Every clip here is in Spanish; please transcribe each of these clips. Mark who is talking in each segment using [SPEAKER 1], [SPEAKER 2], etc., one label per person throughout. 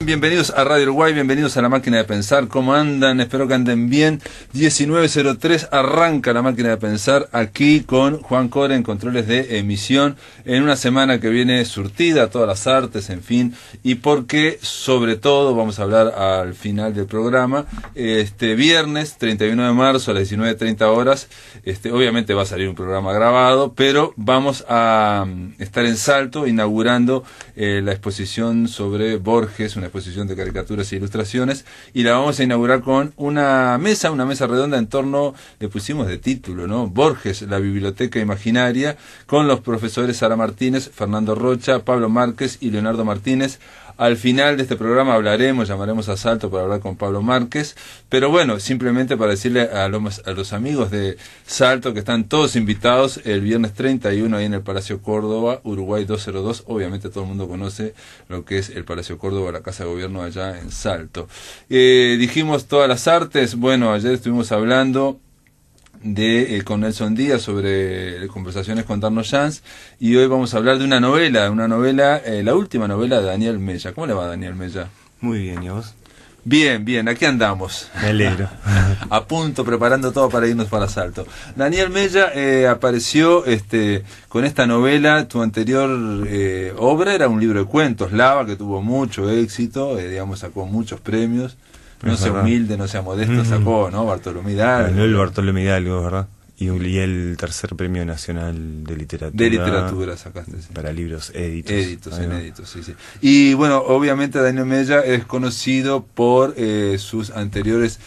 [SPEAKER 1] Bienvenidos a Radio Uruguay, bienvenidos a La Máquina de Pensar. ¿Cómo andan? Espero que anden bien. 19:03 arranca La Máquina de Pensar aquí con Juan Core en controles de emisión, en una semana que viene surtida a todas las artes, en fin, y porque sobre todo vamos a hablar al final del programa, viernes 31 de marzo a las 19:30 horas, obviamente va a salir un programa grabado, pero vamos a estar en Salto inaugurando la exposición sobre Borges, una exposición de caricaturas e ilustraciones, y la vamos a inaugurar con una mesa redonda en torno, le pusimos de título, ¿no? Borges, la biblioteca imaginaria, con los profesores Sara Martínez, Fernando Rocha, Pablo Márquez y Leonardo Martínez. Al final de este programa llamaremos a Salto para hablar con Pablo Márquez, pero bueno, simplemente para decirle a los amigos de Salto que están todos invitados el viernes 31 ahí en el Palacio Córdoba, Uruguay 202, obviamente todo el mundo conoce lo que es el Palacio Córdoba, la Casa de Gobierno allá en Salto. Dijimos todas las artes, bueno, ayer estuvimos hablando con Nelson Díaz sobre conversaciones con Darno Jans, y hoy vamos a hablar de una novela, la última novela de Daniel Mella. ¿Cómo le va, Daniel Mella?
[SPEAKER 2] Muy bien, ¿y a vos?
[SPEAKER 1] Bien, aquí andamos.
[SPEAKER 2] Me alegro.
[SPEAKER 1] A punto, preparando todo para irnos para Salto. Daniel Mella apareció con esta novela. Tu anterior obra era un libro de cuentos, Lava, que tuvo mucho éxito, sacó muchos premios. No sea humilde, no sea modesto, sacó, ¿no? Bartolomé Hidalgo.
[SPEAKER 2] Ganó el Bartolomé Hidalgo, ¿verdad? Y el tercer premio nacional de literatura.
[SPEAKER 1] De literatura sacaste, sí.
[SPEAKER 2] Para libros éditos.
[SPEAKER 1] Inéditos, sí. Y bueno, obviamente Daniel Mella es conocido por sus anteriores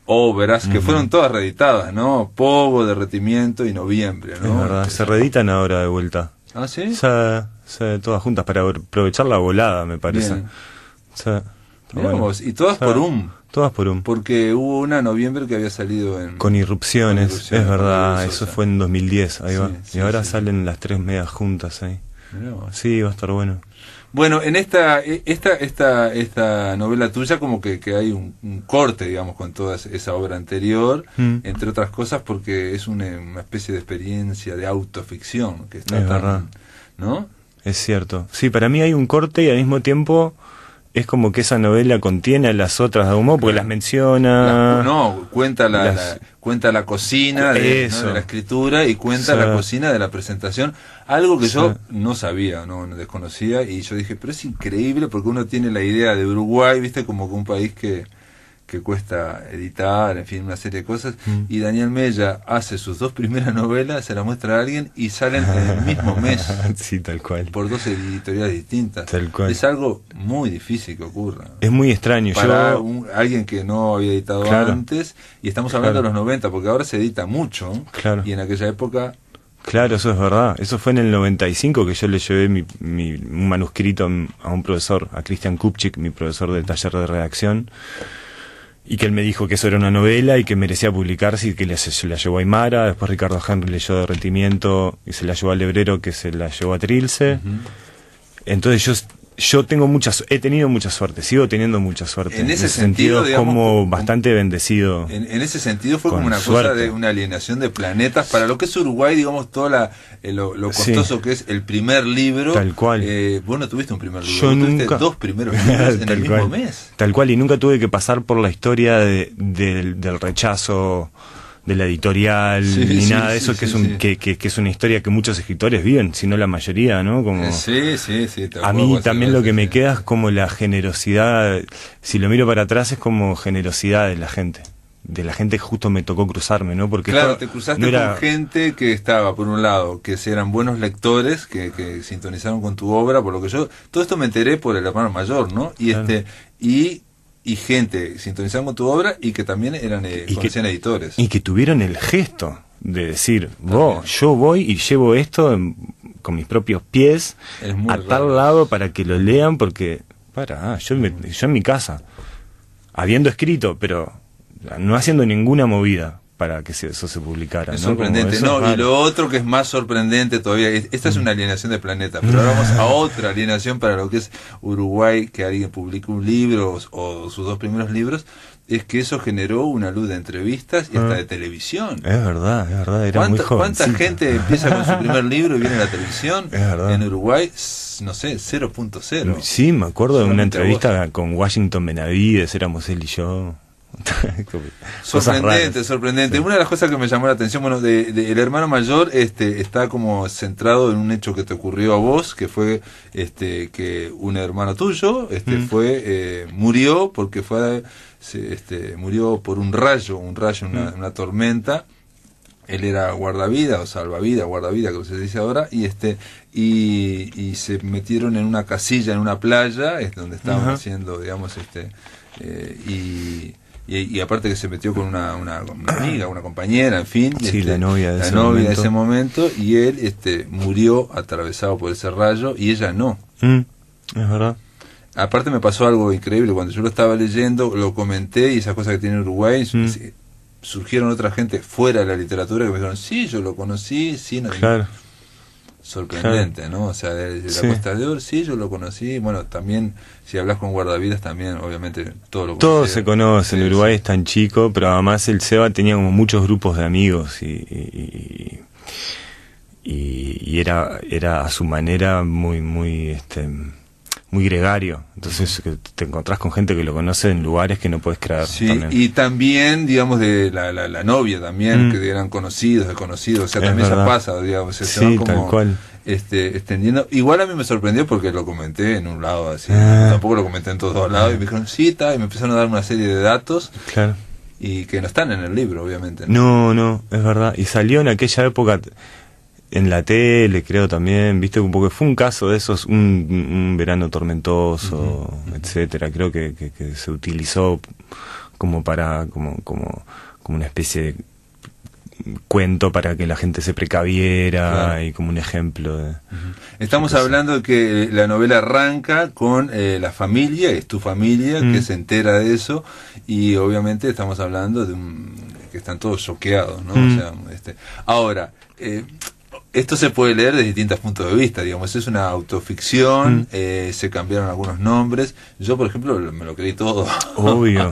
[SPEAKER 1] obras, que fueron todas reeditadas, ¿no? Pogo, Derretimiento y Noviembre, ¿no?
[SPEAKER 2] Es verdad, se reeditan ahora de vuelta.
[SPEAKER 1] ¿Ah, sí?
[SPEAKER 2] Todas juntas para aprovechar la volada, me parece.
[SPEAKER 1] Miramos, y todas por porque hubo una Noviembre que había salido
[SPEAKER 2] con Irrupciones, es verdad, eso fue en 2010, ahí va. Y ahora salen las tres medias juntas ahí. Miramos. Sí, va a estar bueno.
[SPEAKER 1] Bueno, en esta novela tuya como que hay un corte, digamos, con toda esa obra anterior, entre otras cosas porque es una especie de experiencia de autoficción que está
[SPEAKER 2] verdad,
[SPEAKER 1] ¿no?
[SPEAKER 2] Es cierto. Sí, para mí hay un corte y al mismo tiempo es como que esa novela contiene a las otras de algún modo, porque las menciona...
[SPEAKER 1] cuenta la cocina de la escritura y cuenta la cocina de la presentación, algo que yo no sabía, no desconocía, y yo dije, pero es increíble porque uno tiene la idea de Uruguay, viste, como que un país que cuesta editar, en fin, una serie de cosas, y Daniel Mella hace sus dos primeras novelas, se las muestra a alguien y salen en el mismo mes.
[SPEAKER 2] Sí, tal cual.
[SPEAKER 1] Por dos editoriales distintas.
[SPEAKER 2] Tal cual.
[SPEAKER 1] Es algo muy difícil que ocurra.
[SPEAKER 2] Es muy extraño.
[SPEAKER 1] Para alguien que no había editado antes, y estamos hablando de los 90, porque ahora se edita mucho, y en aquella época...
[SPEAKER 2] Claro, eso es verdad. Eso fue en el 95 que yo le llevé un manuscrito a un profesor, a Cristian Kupchik, mi profesor del taller de redacción, y que él me dijo que eso era una novela y que merecía publicarse, y que se la llevó a Aymara. Después Ricardo Henry leyó Derretimiento y se la llevó a Lebrero, que se la llevó a Trilce. Entonces yo he tenido mucha suerte, sigo teniendo mucha suerte.
[SPEAKER 1] En ese sentido, digamos,
[SPEAKER 2] como bastante bendecido.
[SPEAKER 1] En ese sentido fue como una cosa de una alienación de planetas para lo que es Uruguay, digamos, lo costoso que es el primer libro.
[SPEAKER 2] Tal cual.
[SPEAKER 1] Vos no tuviste un primer libro,
[SPEAKER 2] yo
[SPEAKER 1] tuviste
[SPEAKER 2] nunca...
[SPEAKER 1] dos primeros libros en el mismo mes.
[SPEAKER 2] Tal cual, y nunca tuve que pasar por la historia del rechazo de la editorial, ni nada de eso, que es una historia que muchos escritores viven, si no la mayoría, ¿no? Como a mí también lo que me queda es como la generosidad, si lo miro para atrás, es como generosidad de la gente que justo me tocó cruzarme, ¿no? Porque
[SPEAKER 1] te cruzaste con gente que estaba, por un lado, que eran buenos lectores, que sintonizaron con tu obra, por lo que todo esto me enteré por el hermano mayor, ¿no? Y gente sintonizaron con tu obra y que también conocían editores.
[SPEAKER 2] Y que tuvieron el gesto de decir, yo voy y llevo esto con mis propios pies a tal lado para que lo lean, porque yo en mi casa, habiendo escrito, pero no haciendo ninguna movida para que eso se publicara.
[SPEAKER 1] Es
[SPEAKER 2] ¿no?
[SPEAKER 1] sorprendente. Y lo otro que es más sorprendente todavía, esta es una alienación de planeta, pero ahora vamos a otra alienación para lo que es Uruguay, que alguien publicó un libro o sus 2 primeros libros, es que eso generó una luz de entrevistas y hasta de televisión.
[SPEAKER 2] Es verdad, era muy joven.
[SPEAKER 1] ¿Cuánta gente empieza con su primer libro y viene a la televisión?
[SPEAKER 2] Es verdad.
[SPEAKER 1] En Uruguay, no sé, 0.0.
[SPEAKER 2] Sí, me acuerdo de una entrevista con Washington Benavides, éramos él y yo.
[SPEAKER 1] Sorprendente. Sí. Una de las cosas que me llamó la atención, bueno, el hermano mayor está como centrado en un hecho que te ocurrió a vos, que fue que un hermano tuyo murió porque murió por un rayo, una tormenta. Él era guardavida o salvavidas, guardavida, como se dice ahora, y se metieron en una casilla en una playa, donde estaban haciendo, digamos, y aparte que se metió con una amiga, una compañera, en fin,
[SPEAKER 2] la novia
[SPEAKER 1] de ese momento, y él murió atravesado por ese rayo y ella no.
[SPEAKER 2] Es verdad.
[SPEAKER 1] Aparte me pasó algo increíble, cuando yo lo estaba leyendo, lo comenté, y esas cosas que tiene Uruguay, surgieron otra gente fuera de la literatura que me dijeron, sí, yo lo conocí, sí, no.
[SPEAKER 2] Claro.
[SPEAKER 1] Sorprendente, ¿no? O sea, de la Costa de Oro, sí, yo lo conocí. Bueno, también, si hablas con guardavidas, también, obviamente, todo
[SPEAKER 2] se conoce. En Uruguay es tan chico, pero además el Seba tenía como muchos grupos de amigos y era a su manera muy gregario. Entonces te encontrás con gente que lo conoce en lugares que no puedes creer.
[SPEAKER 1] Sí,
[SPEAKER 2] también.
[SPEAKER 1] Y también, digamos, de la novia también, que eran conocidos, desconocidos, o sea, también
[SPEAKER 2] verdad.
[SPEAKER 1] Ya pasa, digamos, se
[SPEAKER 2] sí,
[SPEAKER 1] van como
[SPEAKER 2] tal cual.
[SPEAKER 1] Extendiendo. Igual a mí me sorprendió porque lo comenté en un lado así, tampoco lo comenté en todos lados, y me dijeron, sí, y me empezaron a dar una serie de datos.
[SPEAKER 2] Claro.
[SPEAKER 1] Y que no están en el libro, obviamente.
[SPEAKER 2] No, es verdad. Y salió en aquella época en la tele, creo también, viste, porque fue un caso de esos, un verano tormentoso, etcétera. Creo que se utilizó como una especie de cuento para que la gente se precaviera, claro. Y como un ejemplo de...
[SPEAKER 1] Estamos hablando de que la novela arranca con la familia, es tu familia, que se entera de eso, y obviamente estamos hablando de que están todos choqueados, ¿no? O sea, ahora, esto se puede leer desde distintos puntos de vista, digamos, es una autoficción, se cambiaron algunos nombres. Yo, por ejemplo, me lo creí todo.
[SPEAKER 2] Obvio.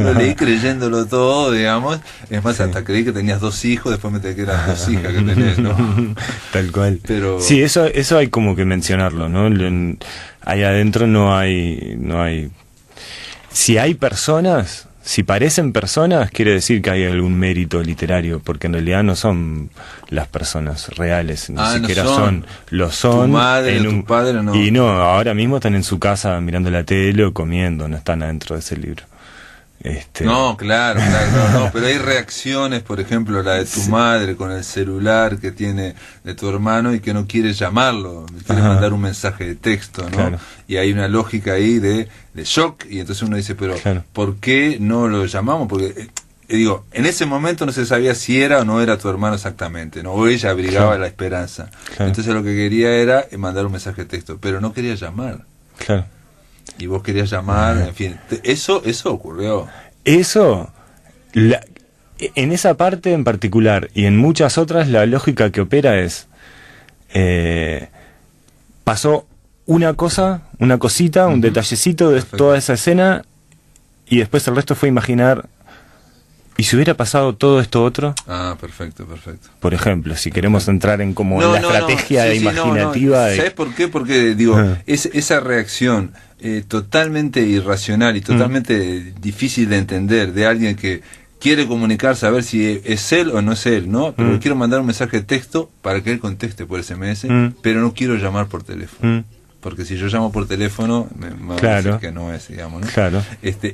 [SPEAKER 1] Lo leí creyéndolo todo, digamos. Es más, hasta creí que tenías 2 hijos, después me enteré que eran 2 hijas que tenés, ¿no?
[SPEAKER 2] Tal cual.
[SPEAKER 1] Pero...
[SPEAKER 2] Sí, eso hay como que mencionarlo, ¿no? Ahí adentro no hay... Si hay personas... Si parecen personas, quiere decir que hay algún mérito literario, porque en realidad no son las personas reales, ni siquiera son. Lo son.
[SPEAKER 1] Tu madre, tu padre, no.
[SPEAKER 2] Y no, ahora mismo están en su casa mirando la tele o comiendo, no están adentro de ese libro.
[SPEAKER 1] No, claro, no, pero hay reacciones, por ejemplo, la de tu madre con el celular que tiene de tu hermano y que no quiere llamarlo, quiere mandar un mensaje de texto, ¿no?
[SPEAKER 2] Claro.
[SPEAKER 1] Y hay una lógica ahí de shock, y entonces uno dice, pero
[SPEAKER 2] claro.
[SPEAKER 1] ¿por qué no lo llamamos? Porque, digo, en ese momento no se sabía si era o no era tu hermano exactamente, ¿no? O ella abrigaba
[SPEAKER 2] claro.
[SPEAKER 1] la esperanza.
[SPEAKER 2] Claro.
[SPEAKER 1] Entonces lo que quería era mandar un mensaje de texto, pero no quería llamar.
[SPEAKER 2] Claro.
[SPEAKER 1] Y vos querías llamar, en fin, eso ocurrió.
[SPEAKER 2] Eso, en esa parte en particular y en muchas otras, la lógica que opera es, pasó una cosita, un detallecito de Perfecto. Toda esa escena, y después el resto fue imaginar, ¿y si hubiera pasado todo esto otro?
[SPEAKER 1] Ah, perfecto.
[SPEAKER 2] Por ejemplo, si queremos entrar en como la estrategia imaginativa.
[SPEAKER 1] ¿Sabes por qué? Porque, digo, esa reacción totalmente irracional y totalmente difícil de entender de alguien que quiere comunicarse a ver si es él o no es él, ¿no? Pero le quiero mandar un mensaje de texto para que él conteste por SMS, pero no quiero llamar por teléfono. Porque si yo llamo por teléfono, me va a decir que no es, digamos, ¿no?
[SPEAKER 2] Claro.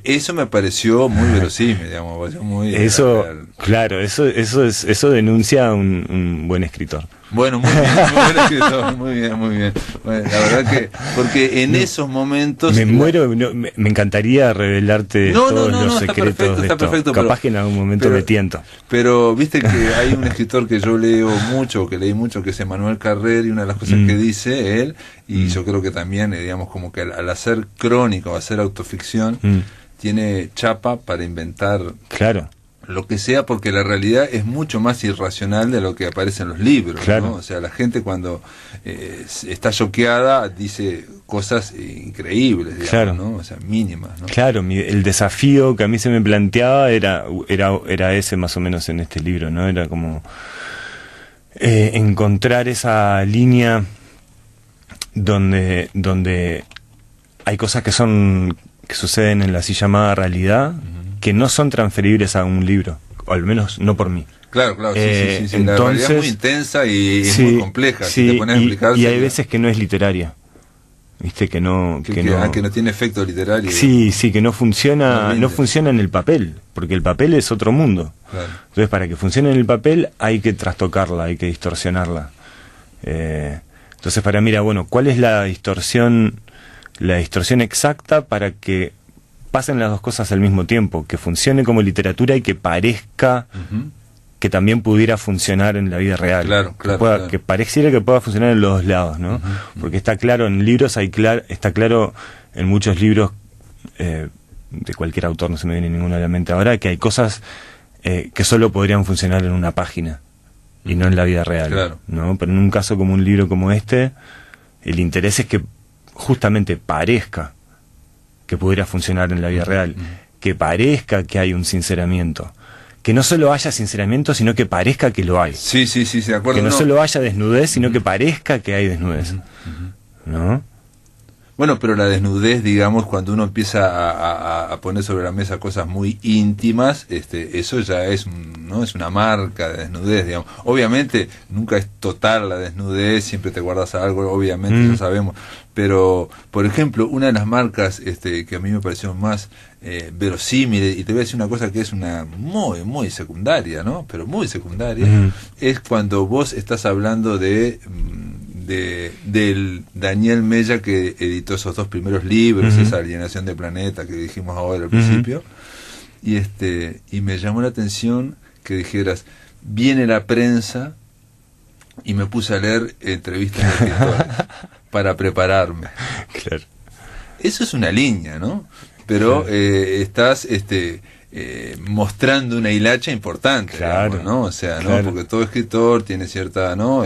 [SPEAKER 1] Eso me pareció muy verosímil, digamos, pareció muy...
[SPEAKER 2] Eso, claro, eso denuncia un buen escritor.
[SPEAKER 1] Bueno, muy buen escritor, muy bien. Bueno, la verdad que, porque en esos momentos...
[SPEAKER 2] Me encantaría revelarte todos los secretos de esto.
[SPEAKER 1] Perfecto,
[SPEAKER 2] capaz que en algún momento me tiento.
[SPEAKER 1] Pero viste que hay un escritor que yo leí mucho, que es Emanuel Carrer, y una de las cosas que dice él, y yo creo que también, digamos, como que al hacer crónica o hacer autoficción, tiene chapa para inventar...
[SPEAKER 2] Claro.
[SPEAKER 1] lo que sea, porque la realidad es mucho más irracional de lo que aparece en los libros,
[SPEAKER 2] claro.
[SPEAKER 1] ¿no? O sea, la gente cuando está choqueada dice cosas increíbles, digamos,
[SPEAKER 2] claro.
[SPEAKER 1] ¿no? O sea, mínimas, ¿no?
[SPEAKER 2] Claro, el desafío que a mí se me planteaba era ese más o menos en este libro, ¿no? Era como encontrar esa línea donde hay cosas que suceden en la así llamada realidad, que no son transferibles a un libro, o al menos no por mí.
[SPEAKER 1] Claro, sí.
[SPEAKER 2] Entonces,
[SPEAKER 1] la realidad es muy intensa y es muy compleja.
[SPEAKER 2] Sí,
[SPEAKER 1] si te pones a explicar,
[SPEAKER 2] y hay veces que no es literaria. ¿Viste? Que no
[SPEAKER 1] tiene efecto literario.
[SPEAKER 2] Sí, que no funciona en el papel, porque el papel es otro mundo.
[SPEAKER 1] Claro.
[SPEAKER 2] Entonces, para que funcione en el papel hay que trastocarla, hay que distorsionarla. Entonces, para mí era, bueno, ¿cuál es la distorsión exacta para que pasen las dos cosas al mismo tiempo? Que funcione como literatura y que parezca que también pudiera funcionar en la vida real.
[SPEAKER 1] Claro.
[SPEAKER 2] Que pareciera que pueda funcionar en los dos lados, ¿no? Porque está claro en libros, está claro en muchos libros de cualquier autor, no se me viene ninguno a la mente ahora, que hay cosas que solo podrían funcionar en una página y no en la vida real,
[SPEAKER 1] claro.
[SPEAKER 2] ¿no? Pero en un caso como un libro como este, el interés es que justamente parezca que pudiera funcionar en la vida real, que parezca que hay un sinceramiento, que no solo haya sinceramiento, sino que parezca que lo hay.
[SPEAKER 1] Sí, de acuerdo.
[SPEAKER 2] Que no solo haya desnudez, sino que parezca que hay desnudez, ¿no?
[SPEAKER 1] Bueno, pero la desnudez, digamos, cuando uno empieza a poner sobre la mesa cosas muy íntimas, eso ya es una marca de desnudez, digamos. Obviamente nunca es total la desnudez, siempre te guardas algo, obviamente, lo sabemos. Pero, por ejemplo, una de las marcas que a mí me pareció más verosímil, y te voy a decir una cosa que es una muy, muy secundaria, ¿no? Pero muy secundaria, es cuando vos estás hablando del Daniel Mella, que editó esos dos primeros libros, esa Alienación del Planeta que dijimos ahora al principio, y me llamó la atención que dijeras, viene la prensa, y me puse a leer entrevistas de escritores para prepararme.
[SPEAKER 2] Claro.
[SPEAKER 1] Eso es una línea, ¿no? Pero estás mostrando una hilacha importante,
[SPEAKER 2] claro,
[SPEAKER 1] digamos, ¿no? O sea,
[SPEAKER 2] claro.
[SPEAKER 1] ¿no? Porque todo escritor tiene cierta, ¿no?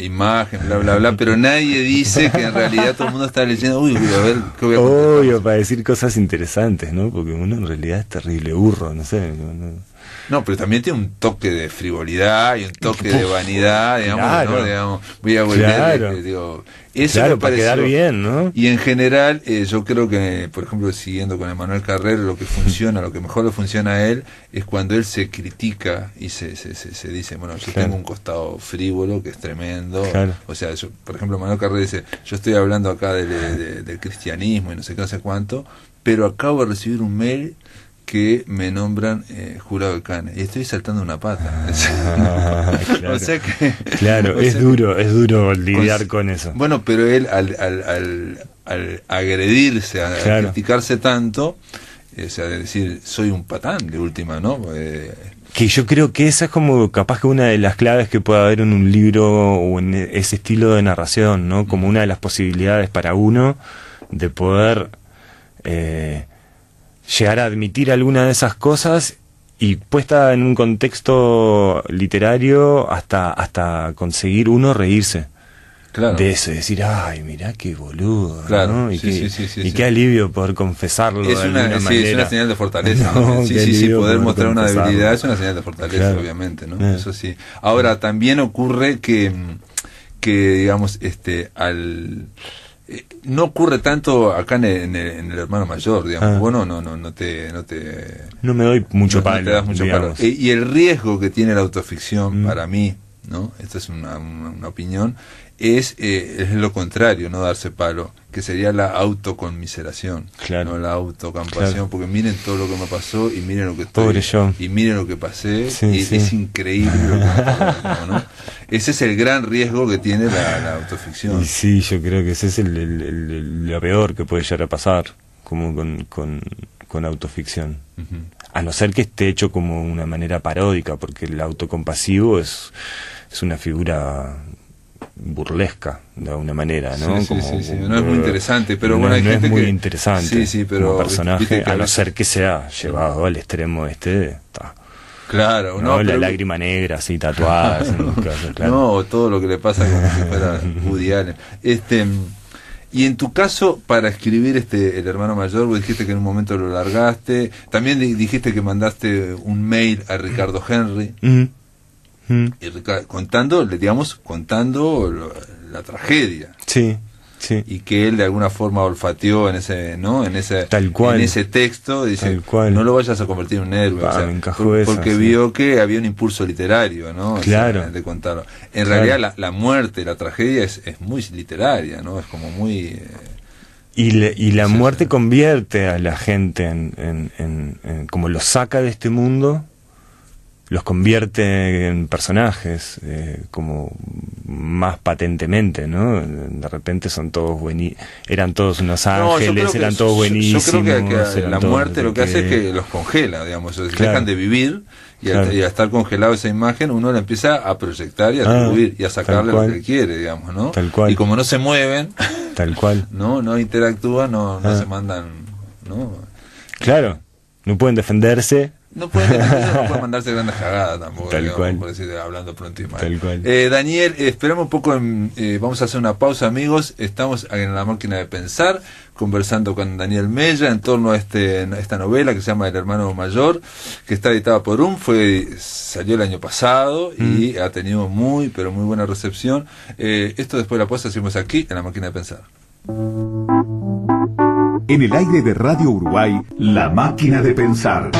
[SPEAKER 1] Imagen, bla, bla, bla, pero nadie dice que en realidad todo el mundo está leyendo, uy, a ver, ¿qué voy a contestar?
[SPEAKER 2] Obvio, para decir cosas interesantes, ¿no? Porque uno en realidad es terrible burro, no sé.
[SPEAKER 1] No, pero también tiene un toque de frivolidad y un toque de vanidad, digamos,
[SPEAKER 2] claro.
[SPEAKER 1] ¿no? Digamos, voy a volver,
[SPEAKER 2] claro.
[SPEAKER 1] Digo, eso
[SPEAKER 2] claro,
[SPEAKER 1] me
[SPEAKER 2] para
[SPEAKER 1] pareció,
[SPEAKER 2] quedar bien, ¿no?
[SPEAKER 1] Y en general, yo creo que, por ejemplo, siguiendo con Emanuel Carrero, lo que funciona, lo que mejor le funciona a él, es cuando él se critica y se dice, bueno, yo tengo un costado frívolo que es tremendo.
[SPEAKER 2] Claro.
[SPEAKER 1] O sea, por ejemplo, Emanuel Carrero dice, yo estoy hablando acá del cristianismo y no sé qué, no sé cuánto, pero acabo de recibir un mail que me nombran jurado de Canes y estoy saltando una pata.
[SPEAKER 2] Claro.
[SPEAKER 1] O sea que,
[SPEAKER 2] claro, es duro lidiar con eso.
[SPEAKER 1] Bueno, pero él al agredirse, a criticarse tanto, o sea, de decir, soy un patán de última, ¿no?
[SPEAKER 2] Que yo creo que esa es como capaz que una de las claves que puede haber en un libro o en ese estilo de narración, ¿no? Como una de las posibilidades para uno de poder llegar a admitir alguna de esas cosas y puesta en un contexto literario hasta conseguir uno reírse. Claro. De eso, decir, ay, mirá qué boludo,
[SPEAKER 1] claro,
[SPEAKER 2] ¿no? Y, qué alivio poder confesarlo
[SPEAKER 1] es
[SPEAKER 2] de alguna manera.
[SPEAKER 1] Es una señal de fortaleza, ¿no? Sí, poder mostrar una debilidad es una señal de fortaleza, claro. Obviamente, ¿no? Eso sí. Ahora, también ocurre que digamos, no ocurre tanto acá en el hermano mayor, digamos. Vos
[SPEAKER 2] no me doy mucho palo.
[SPEAKER 1] No te das mucho palo. Y el riesgo que tiene la autoficción, para mí, ¿no? Esta es una opinión, es lo contrario, no darse palo, que sería la autoconmiseración,
[SPEAKER 2] claro.
[SPEAKER 1] No la autocompasión, claro. Porque miren todo lo que me pasó y miren lo que estoy,
[SPEAKER 2] pobre yo.
[SPEAKER 1] Y miren lo que pasé, es increíble lo que me pasó, ¿no? Ese es el gran riesgo que tiene la autoficción.
[SPEAKER 2] Y sí, yo creo que ese es lo peor que puede llegar a pasar, como con autoficción. A no ser que esté hecho como una manera paródica, porque el autocompasivo es una figura burlesca de alguna manera, ¿no?
[SPEAKER 1] Sí, no es muy interesante, pero bueno, hay
[SPEAKER 2] no
[SPEAKER 1] gente
[SPEAKER 2] es muy
[SPEAKER 1] que
[SPEAKER 2] interesante
[SPEAKER 1] pero
[SPEAKER 2] como personaje,
[SPEAKER 1] que
[SPEAKER 2] a no ser que sea llevado al extremo está.
[SPEAKER 1] Claro,
[SPEAKER 2] ¿no? La
[SPEAKER 1] pero...
[SPEAKER 2] lágrima negra, así, tatuadas. En los casos, claro.
[SPEAKER 1] No, todo lo que le pasa como si fuera Woody Allen. Y en tu caso, para escribir El hermano mayor, vos dijiste que en un momento lo largaste. También dijiste que mandaste un mail a Ricardo Henry. Y contando la tragedia.
[SPEAKER 2] Sí, sí.
[SPEAKER 1] Y que él de alguna forma olfateó en ese, ¿no? En ese,
[SPEAKER 2] tal cual,
[SPEAKER 1] en ese texto, dice,
[SPEAKER 2] tal cual.
[SPEAKER 1] No lo vayas a convertir en un héroe, o sea,
[SPEAKER 2] me encajó esa,
[SPEAKER 1] porque
[SPEAKER 2] sí.
[SPEAKER 1] vio que había un impulso literario, ¿no?
[SPEAKER 2] Claro.
[SPEAKER 1] O sea, de contarlo. En realidad la muerte, la tragedia es muy literaria, ¿no? Es como muy
[SPEAKER 2] y la muerte convierte a la gente en como los saca de este mundo, los convierte en personajes, como más patentemente, ¿no? De repente son todos eran todos unos ángeles, eran todos buenísimos.
[SPEAKER 1] Yo creo que la muerte lo que hace es que los congela, digamos, claro. Dejan de vivir y, claro. Y a estar congelado esa imagen, uno la empieza a proyectar y a atribuir y a sacarle lo que quiere, digamos, ¿no?
[SPEAKER 2] Tal cual.
[SPEAKER 1] Y como no se mueven,
[SPEAKER 2] tal cual.
[SPEAKER 1] no interactúan, no se mandan, ¿no?
[SPEAKER 2] Claro, no pueden defenderse.
[SPEAKER 1] No puede mandarse grandes cagadas tampoco,
[SPEAKER 2] tal
[SPEAKER 1] digamos,
[SPEAKER 2] cual.
[SPEAKER 1] Por decir, hablando pronto y mal.
[SPEAKER 2] Tal cual.
[SPEAKER 1] Daniel, esperamos un poco, vamos a hacer una pausa, amigos. Estamos en La Máquina de Pensar, conversando con Daniel Mella en torno a esta novela que se llama El hermano mayor, que está editada por salió el año pasado y ha tenido muy, pero muy buena recepción. Esto después de la pausa hacemos aquí en La Máquina de Pensar.
[SPEAKER 3] En el aire de Radio Uruguay, La Máquina de Pensar.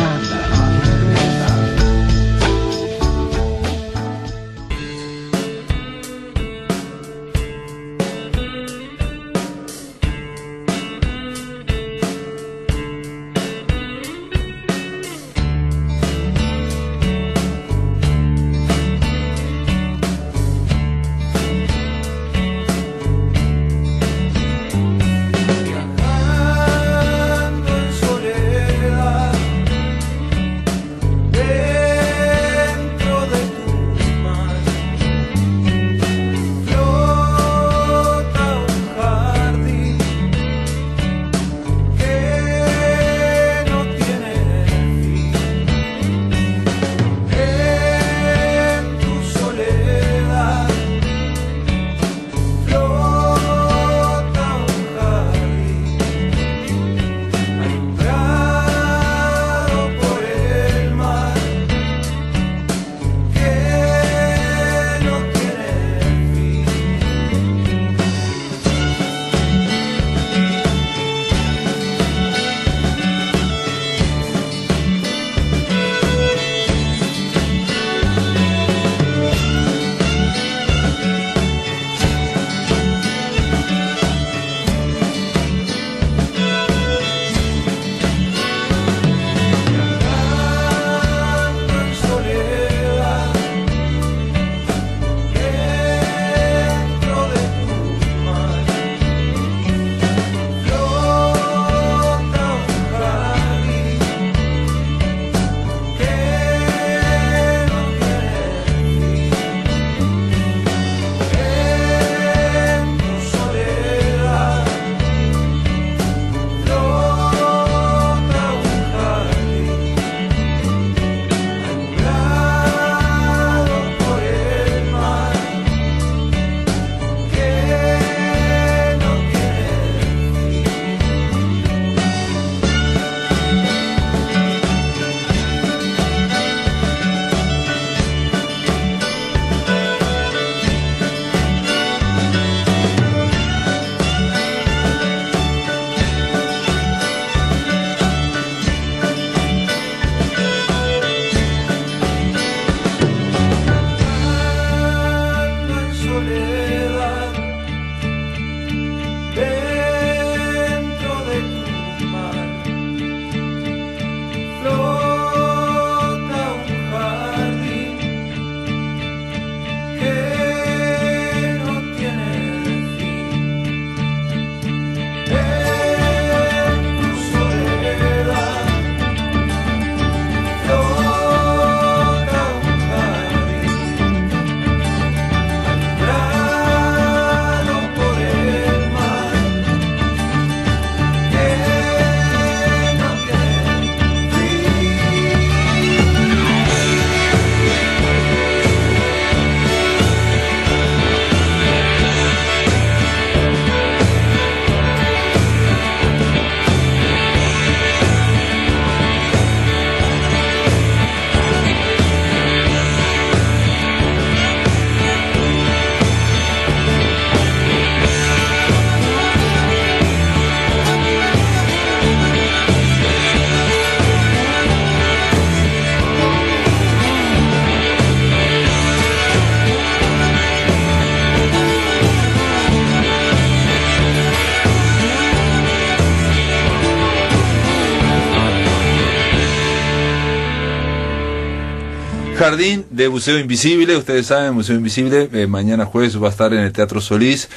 [SPEAKER 1] Jardín de Buceo Invisible, ustedes saben, Buceo Invisible, mañana jueves va a estar en el Teatro Solís,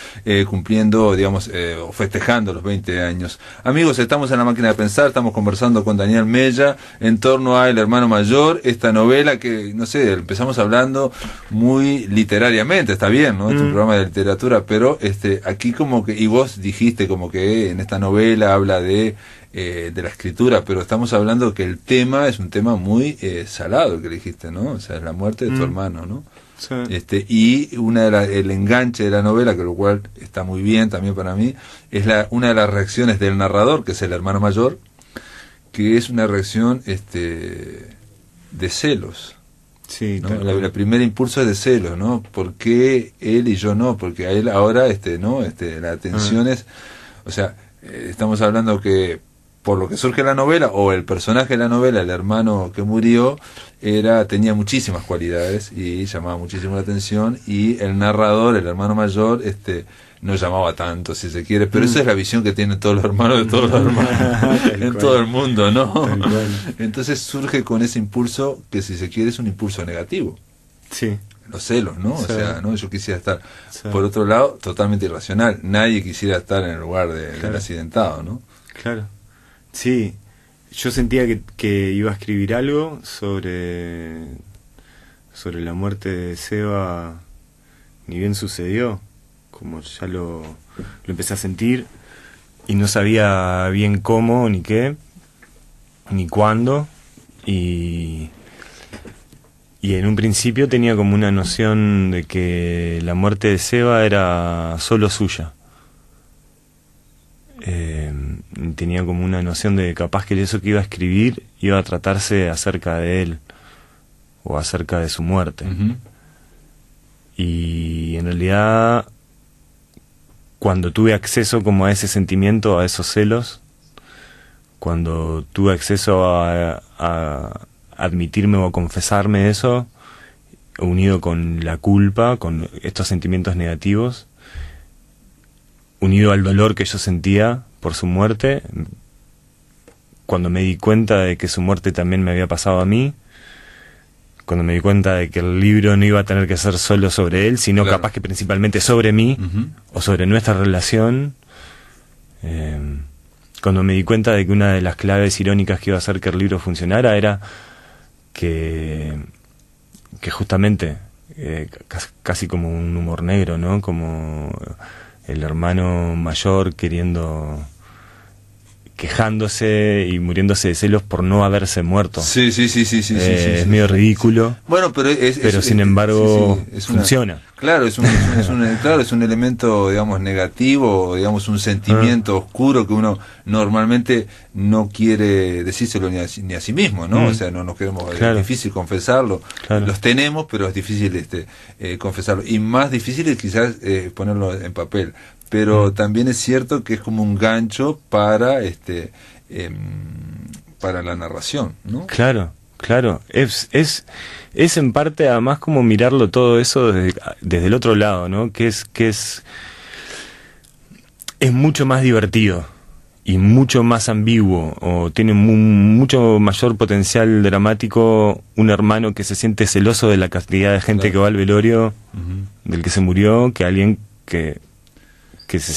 [SPEAKER 1] cumpliendo, digamos, o festejando los 20 años. Amigos, estamos en La Máquina de Pensar, estamos conversando con Daniel Mella en torno a El Hermano Mayor, esta novela que, no sé, empezamos hablando muy literariamente, está bien, ¿no? Es un programa de literatura, pero aquí como que, y vos dijiste como que en esta novela habla de la escritura, pero estamos hablando que el tema es un tema muy salado, el que dijiste, ¿no? O sea, es la muerte de tu hermano, ¿no?
[SPEAKER 2] Sí.
[SPEAKER 1] Y el enganche de la novela, que lo cual está muy bien también para mí, es una de las reacciones del narrador, que es el hermano mayor, que es una reacción de celos.
[SPEAKER 2] Sí,
[SPEAKER 1] ¿no? La primer impulso es de celos, ¿no? ¿Por qué él y yo no? Porque a él ahora, ¿no? La atención es, o sea, estamos hablando que por lo que surge la novela, o el personaje de la novela, el hermano que murió, tenía muchísimas cualidades y llamaba muchísimo la atención, y el narrador, el hermano mayor, no llamaba tanto, si se quiere, pero esa es la visión que tienen todos los hermanos de todos los hermanos en todo el mundo, ¿no? Entonces surge con ese impulso que, si se quiere, es un impulso negativo.
[SPEAKER 2] Sí.
[SPEAKER 1] Los celos, ¿no?
[SPEAKER 2] Sí.
[SPEAKER 1] O sea, ¿no? Yo quisiera estar, por otro lado, totalmente irracional. Nadie quisiera estar en el lugar del accidentado, ¿no?
[SPEAKER 2] Claro. Sí, yo sentía que iba a escribir algo sobre la muerte de Seba, ni bien sucedió, como ya lo empecé a sentir, y no sabía bien cómo, ni qué, ni cuándo, y en un principio tenía como una noción de que la muerte de Seba era solo suya. Tenía como una noción de capaz que eso que iba a escribir iba a tratarse acerca de él o acerca de su muerte. Y en realidad, cuando tuve acceso como a ese sentimiento, a esos celos, cuando tuve acceso a admitirme o a confesarme eso, unido con la culpa, con estos sentimientos negativos, unido al dolor que yo sentía por su muerte, cuando me di cuenta de que su muerte también me había pasado a mí, cuando me di cuenta de que el libro no iba a tener que ser solo sobre él, sino capaz que principalmente sobre mí, o sobre nuestra relación, cuando me di cuenta de que una de las claves irónicas que iba a hacer que el libro funcionara era que justamente, casi como un humor negro, ¿no? Como el hermano mayor quejándose y muriéndose de celos por no haberse muerto.
[SPEAKER 1] Sí.
[SPEAKER 2] Es medio ridículo.
[SPEAKER 1] Bueno, pero
[SPEAKER 2] sin embargo funciona.
[SPEAKER 1] Claro, es un elemento, digamos, negativo, digamos, un sentimiento oscuro que uno normalmente no quiere decírselo ni a sí mismo, ¿no? O sea, no nos queremos, es difícil confesarlo. Los tenemos, pero es difícil confesarlo. Y más difícil es quizás ponerlo en papel. Pero también es cierto que es como un gancho para la narración, ¿no? Claro.
[SPEAKER 2] Es en parte además como mirarlo todo eso desde el otro lado, ¿no? Que es mucho más divertido y mucho más ambiguo, o tiene mucho mayor potencial dramático un hermano que se siente celoso de la cantidad de gente que va al velorio del que se murió, que alguien que
[SPEAKER 1] que se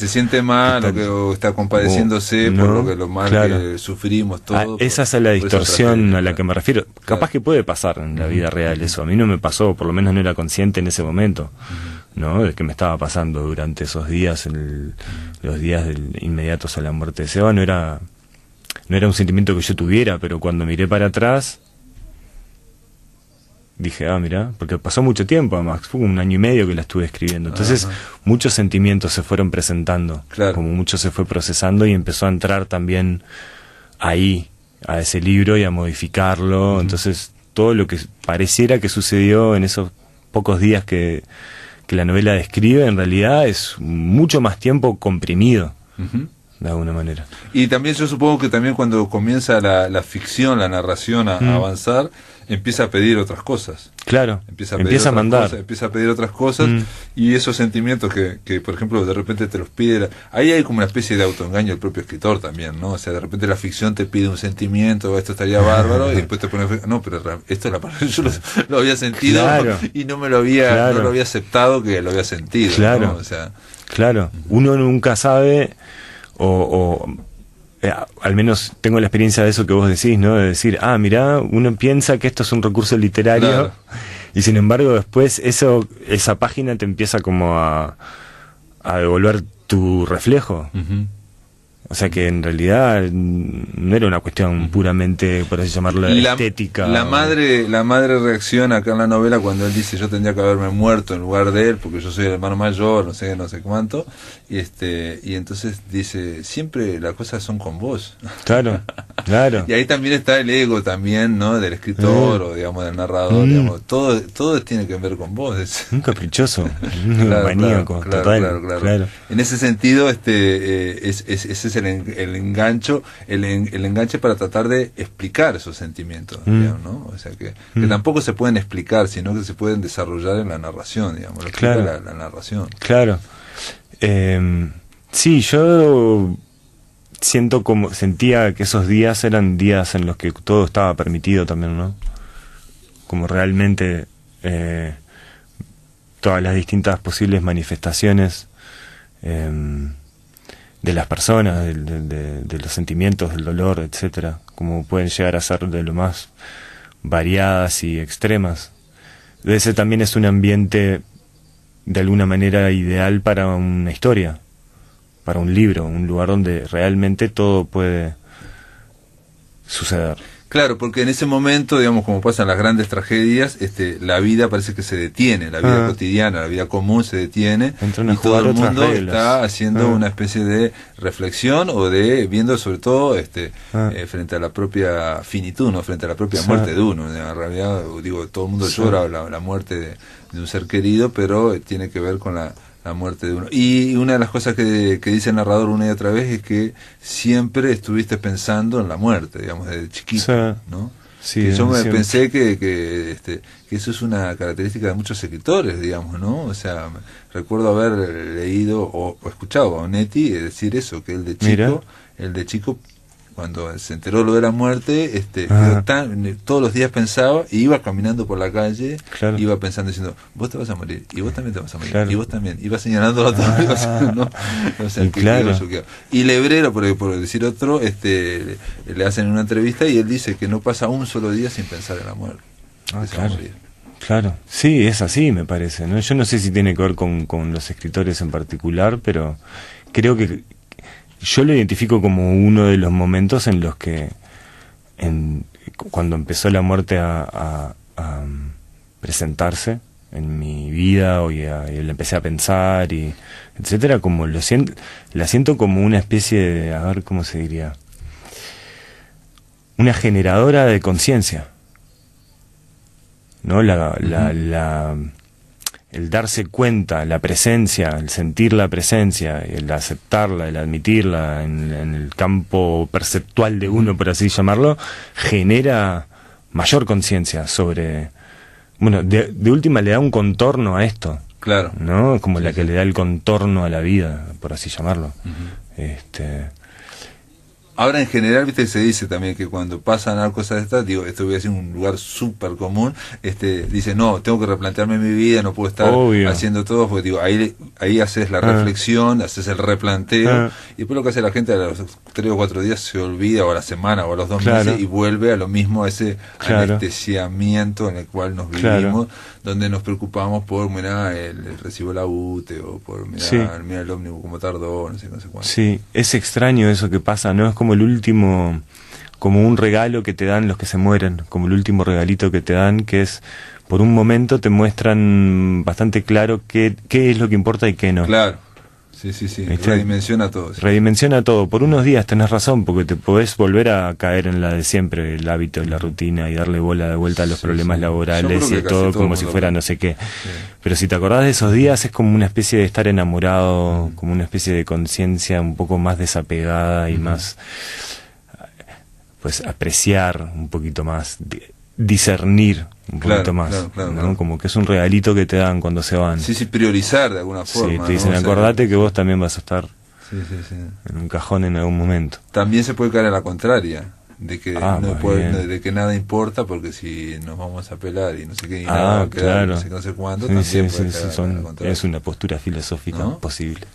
[SPEAKER 1] siente mal, o está compadeciéndose por lo mal que sufrimos todos.
[SPEAKER 2] Esa es la distorsión a la que me refiero. Capaz que puede pasar en la vida real eso. A mí no me pasó, por lo menos no era consciente en ese momento, ¿no? De que me estaba pasando durante esos días, los días inmediatos a la muerte de Seba. No era un sentimiento que yo tuviera, pero cuando miré para atrás dije, mirá, porque pasó mucho tiempo, además, fue 1 año y medio que la estuve escribiendo, entonces muchos sentimientos se fueron presentando, como mucho se fue procesando y empezó a entrar también ahí, a ese libro y a modificarlo, entonces todo lo que pareciera que sucedió en esos pocos días que la novela describe, en realidad es mucho más tiempo comprimido, de alguna manera.
[SPEAKER 1] Y también yo supongo que también cuando comienza la ficción, la narración a avanzar, empieza a pedir otras cosas.
[SPEAKER 2] Claro,
[SPEAKER 1] Empieza
[SPEAKER 2] a mandar.
[SPEAKER 1] Empieza a pedir otras cosas y esos sentimientos que, por ejemplo, de repente te los pide. Ahí hay como una especie de autoengaño del propio escritor también, ¿no? O sea, de repente la ficción te pide un sentimiento, esto estaría bárbaro, y después te pones, no, pero esto es la palabra, yo lo había sentido, claro, y no lo había aceptado que lo había sentido.
[SPEAKER 2] Claro,
[SPEAKER 1] ¿no? O sea,
[SPEAKER 2] claro. Uno nunca sabe, al menos tengo la experiencia de eso que vos decís, ¿no? De decir, mirá, uno piensa que esto es un recurso literario, claro, y sin embargo después esa página te empieza como a devolver tu reflejo. O sea que en realidad no era una cuestión puramente, por así llamarlo, estética. La madre
[SPEAKER 1] reacciona acá en la novela cuando él dice, yo tendría que haberme muerto en lugar de él porque yo soy el hermano mayor, no sé cuánto, y entonces dice, siempre las cosas son con vos.
[SPEAKER 2] Claro, claro.
[SPEAKER 1] Y ahí también está el ego también, ¿no? Del escritor o digamos del narrador, digamos, todo tiene que ver con vos.
[SPEAKER 2] Un caprichoso, un maníaco, claro.
[SPEAKER 1] En ese sentido, ese es el enganche para tratar de explicar esos sentimientos, digamos, ¿no? O sea que tampoco se pueden explicar, sino que se pueden desarrollar en la narración, digamos, lo explica la narración.
[SPEAKER 2] Claro. Sí, yo sentía que esos días eran días en los que todo estaba permitido también, ¿no? Como realmente todas las distintas posibles manifestaciones de las personas, de los sentimientos, del dolor, etcétera, como pueden llegar a ser de lo más variadas y extremas. Ese también es un ambiente de alguna manera ideal para una historia, para un libro, un lugar donde realmente todo puede suceder.
[SPEAKER 1] Claro, porque en ese momento, digamos, como pasan las grandes tragedias, la vida parece que se detiene, la vida cotidiana, la vida común se detiene, y todo el mundo está haciendo una especie de reflexión o de viendo sobre todo frente a la propia finitud, ¿no? Frente a la propia muerte de uno. En realidad, digo, todo el mundo llora la muerte de un ser querido, pero tiene que ver con la muerte de uno. Y una de las cosas que dice el narrador una y otra vez es que siempre estuviste pensando en la muerte, digamos, desde chiquito, ¿no?
[SPEAKER 2] Sí,
[SPEAKER 1] que yo pensé que eso es una característica de muchos escritores, digamos, ¿no? O sea, recuerdo haber leído o escuchado a Onetti decir eso, que el de chico cuando se enteró lo de la muerte, todos los días pensaba y iba caminando por la calle, iba pensando, diciendo, vos te vas a morir, y vos también te vas a morir, y vos también, iba señalando a todos, ¿no? O sea, y Lebrero, por decir otro, le hacen una entrevista y él dice que no pasa un solo día sin pensar en la muerte.
[SPEAKER 2] Claro, sí, es así, me parece, ¿no? Yo no sé si tiene que ver con los escritores en particular, pero creo que yo lo identifico como uno de los momentos en los que, cuando empezó la muerte a presentarse en mi vida, y la empecé a pensar, y etcétera, como la siento como una especie de, a ver cómo se diría, una generadora de conciencia, ¿no? El darse cuenta, la presencia, el sentir la presencia, el aceptarla, el admitirla en el campo perceptual de uno, por así llamarlo, genera mayor conciencia sobre, bueno, de última le da un contorno a esto,
[SPEAKER 1] claro,
[SPEAKER 2] ¿no? Como la que le da el contorno a la vida, por así llamarlo.
[SPEAKER 1] Ahora en general, viste, se dice también que cuando pasan cosas de estas, digo, esto voy a decir un lugar súper común, dice, no, tengo que replantearme mi vida, no puedo estar haciendo todo, porque digo, ahí haces la reflexión, haces el replanteo, y después lo que hace la gente a los 3 o 4 días se olvida, o a la semana, o a los 2 meses, y vuelve a lo mismo, a ese anestesiamiento en el cual nos vivimos, donde nos preocupamos por, mirá, el recibo la UTE, o por, mirá el ómnibus como tardó, no sé cuánto.
[SPEAKER 2] Sí, es extraño eso que pasa, ¿no? Es como el último, como un regalo que te dan los que se mueren, como el último regalito que te dan, que es, por un momento te muestran bastante claro qué es lo que importa y qué no.
[SPEAKER 1] Claro. Sí, sí, sí.
[SPEAKER 2] ¿Viste?
[SPEAKER 1] Redimensiona todo. Sí.
[SPEAKER 2] Redimensiona todo. Por unos días tenés razón, porque te podés volver a caer en la de siempre, el hábito y la rutina, y darle bola de vuelta a los problemas laborales y todo como si fuera no sé qué. Sí. Pero si te acordás de esos días, es como una especie de estar enamorado, como una especie de conciencia un poco más desapegada y más, pues, apreciar un poquito más, discernir un poquito más, ¿no? Como que es un regalito que te dan cuando se van.
[SPEAKER 1] Sí, sí, priorizar de alguna forma.
[SPEAKER 2] Sí, te dicen, ¿no? Acordate que vos también vas a estar en un cajón en algún momento.
[SPEAKER 1] También se puede caer a la contraria, de que de que nada importa, porque si nos vamos a pelar y no sé qué, y nada va a quedar, no sé cuándo, también puede caer a la contraria.
[SPEAKER 2] Es una postura filosófica, ¿no? Posible.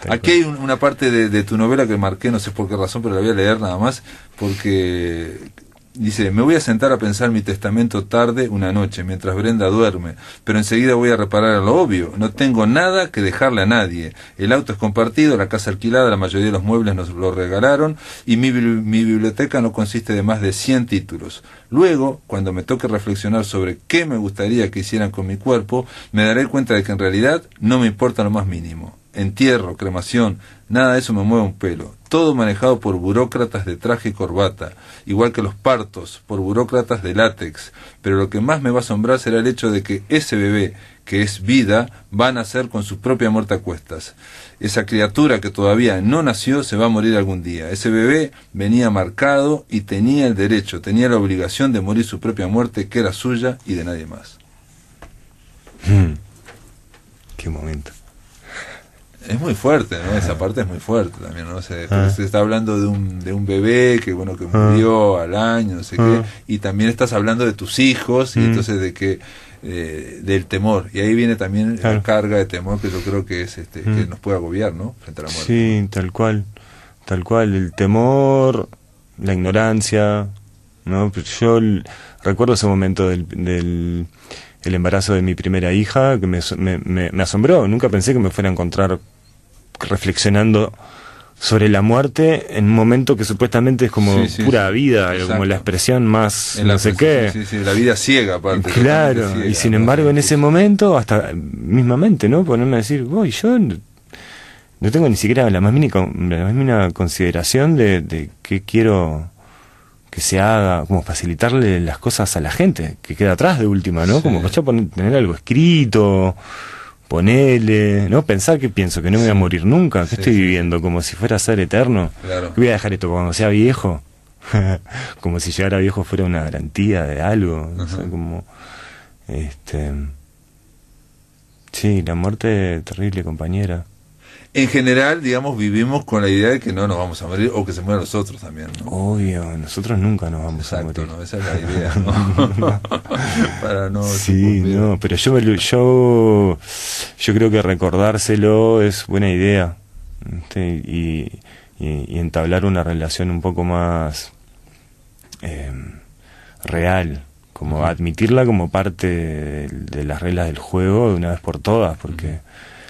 [SPEAKER 1] Aquí hay una parte de tu novela que marqué, no sé por qué razón, pero la voy a leer nada más, porque... Dice, me voy a sentar a pensar mi testamento tarde una noche, mientras Brenda duerme, pero enseguida voy a reparar a lo obvio. No tengo nada que dejarle a nadie. El auto es compartido, la casa alquilada, la mayoría de los muebles nos lo regalaron, y mi biblioteca no consiste de más de 100 títulos. Luego, cuando me toque reflexionar sobre qué me gustaría que hicieran con mi cuerpo, me daré cuenta de que en realidad no me importa lo más mínimo. Entierro, cremación, nada de eso me mueve un pelo. Todo manejado por burócratas de traje y corbata, igual que los partos, por burócratas de látex. Pero lo que más me va a asombrar será el hecho de que ese bebé, que es vida, va a nacer con su propia muerte a cuestas. Esa criatura que todavía no nació se va a morir algún día. Ese bebé venía marcado y tenía el derecho, tenía la obligación de morir su propia muerte, que era suya y de nadie más.
[SPEAKER 2] Qué momento.
[SPEAKER 1] Es muy fuerte, ¿no? Esa parte es muy fuerte también, ¿no? Se está hablando de un bebé que, bueno, que murió al año, no sé qué, y también estás hablando de tus hijos, y entonces de que del temor, y ahí viene también la carga de temor que yo creo que es que nos puede agobiar, ¿no? Frente a la muerte.
[SPEAKER 2] Sí, tal cual, el temor, la ignorancia, ¿no? Yo recuerdo ese momento del el embarazo de mi primera hija, que me asombró. Nunca pensé que me fuera a encontrar reflexionando sobre la muerte en un momento que supuestamente es como pura vida, como la expresión más no sé qué.
[SPEAKER 1] Sí, la vida ciega aparte.
[SPEAKER 2] Claro, ciega, y sin embargo en ese momento, hasta mismamente, ¿no? Ponerme a decir, yo no tengo ni siquiera la más mínima consideración de qué quiero que se haga, como facilitarle las cosas a la gente que queda atrás de última, ¿no? Como ya tener algo escrito, ponerle, ¿no? Pensar que pienso que no me voy a morir nunca, que estoy viviendo como si fuera a ser eterno, que voy a dejar esto cuando sea viejo, como si llegar a viejo fuera una garantía de algo, no sé, como sí, la muerte terrible, compañera.
[SPEAKER 1] En general, digamos, vivimos con la idea de que no nos vamos a morir, o que se mueran los otros también, ¿no?
[SPEAKER 2] Obvio, nosotros nunca nos vamos a morir.
[SPEAKER 1] ¿No? Esa es la idea, ¿no? Para no...
[SPEAKER 2] Sí, no, pero yo creo que recordárselo es buena idea, y entablar una relación un poco más real, como admitirla como parte de las reglas del juego de una vez por todas, porque...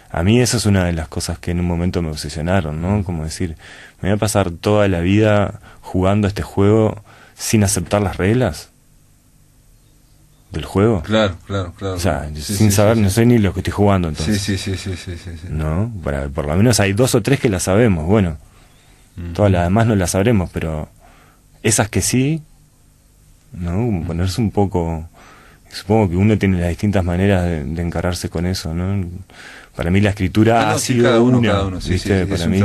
[SPEAKER 2] A mí eso es una de las cosas que en un momento me obsesionaron, ¿no? Como decir, me voy a pasar toda la vida jugando este juego sin aceptar las reglas del juego.
[SPEAKER 1] Claro.
[SPEAKER 2] O sea, sin saber, no sé ni lo que estoy jugando, entonces.
[SPEAKER 1] Sí.
[SPEAKER 2] ¿No? Por lo menos hay 2 o 3 que las sabemos, bueno. Todas las demás no las sabremos, pero esas que sí, ¿no? Ponerse un poco... Supongo que uno tiene las distintas maneras de encararse con eso, ¿no? Para mí la escritura ha sido
[SPEAKER 1] cada uno,
[SPEAKER 2] para mí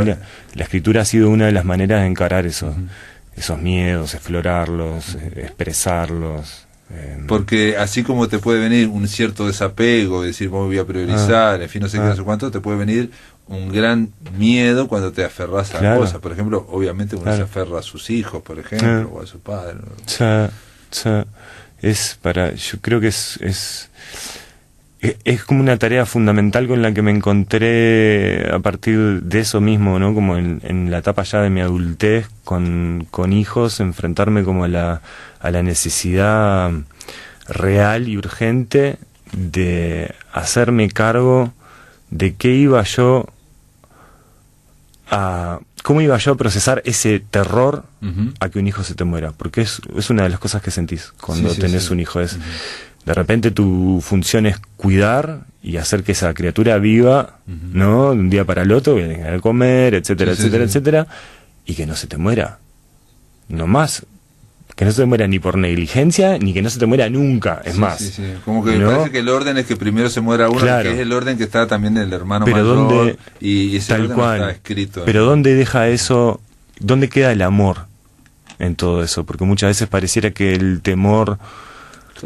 [SPEAKER 2] la escritura ha sido una de las maneras de encarar esos miedos, explorarlos, expresarlos.
[SPEAKER 1] Porque así como te puede venir un cierto desapego, decir, voy a priorizar, en fin, no sé qué, no sé cuánto, te puede venir un gran miedo cuando te aferras a cosas. Por ejemplo, obviamente uno se aferra a sus hijos, por ejemplo, o a su padre.
[SPEAKER 2] Yo creo que es como una tarea fundamental con la que me encontré a partir de eso mismo, ¿no? Como en la etapa ya de mi adultez con hijos, enfrentarme como a la necesidad real y urgente de hacerme cargo de cómo iba yo a procesar ese terror a que un hijo se te muera, porque es una de las cosas que sentís cuando tenés un hijo, es De repente tu función es cuidar y hacer que esa criatura viva, ¿no? De un día para el otro, que tenga que comer, etcétera, etcétera, etcétera, y que no se te muera. No más. Que no se te muera ni por negligencia, ni que no se te muera nunca, es más.
[SPEAKER 1] Como que me parece que el orden es que primero se muera uno,
[SPEAKER 2] claro.
[SPEAKER 1] Que es el orden que está también del hermano
[SPEAKER 2] pero
[SPEAKER 1] mayor,
[SPEAKER 2] ¿dónde,
[SPEAKER 1] y ese
[SPEAKER 2] tal
[SPEAKER 1] orden
[SPEAKER 2] cual,
[SPEAKER 1] está escrito.
[SPEAKER 2] Pero ¿dónde deja eso? ¿Dónde queda el amor en todo eso? Porque muchas veces pareciera que el temor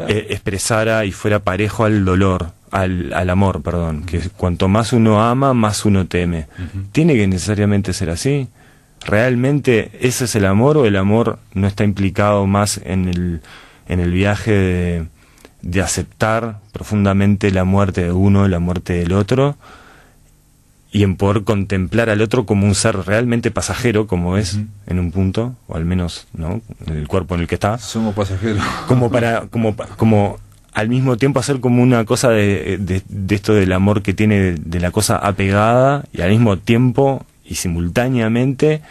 [SPEAKER 2] expresara y fuera parejo al dolor, al amor, perdón. Que cuanto más uno ama, más uno teme. ¿Tiene que necesariamente ser así? ¿Realmente ese es el amor, o el amor no está implicado más en el viaje de aceptar profundamente la muerte de uno, la muerte del otro, y en poder contemplar al otro como un ser realmente pasajero, como es en un punto, o al menos, ¿no?, en el cuerpo en el que está?
[SPEAKER 1] Somos pasajeros.
[SPEAKER 2] Como al mismo tiempo hacer como una cosa de esto del amor que tiene, de la cosa apegada, y al mismo tiempo y simultáneamente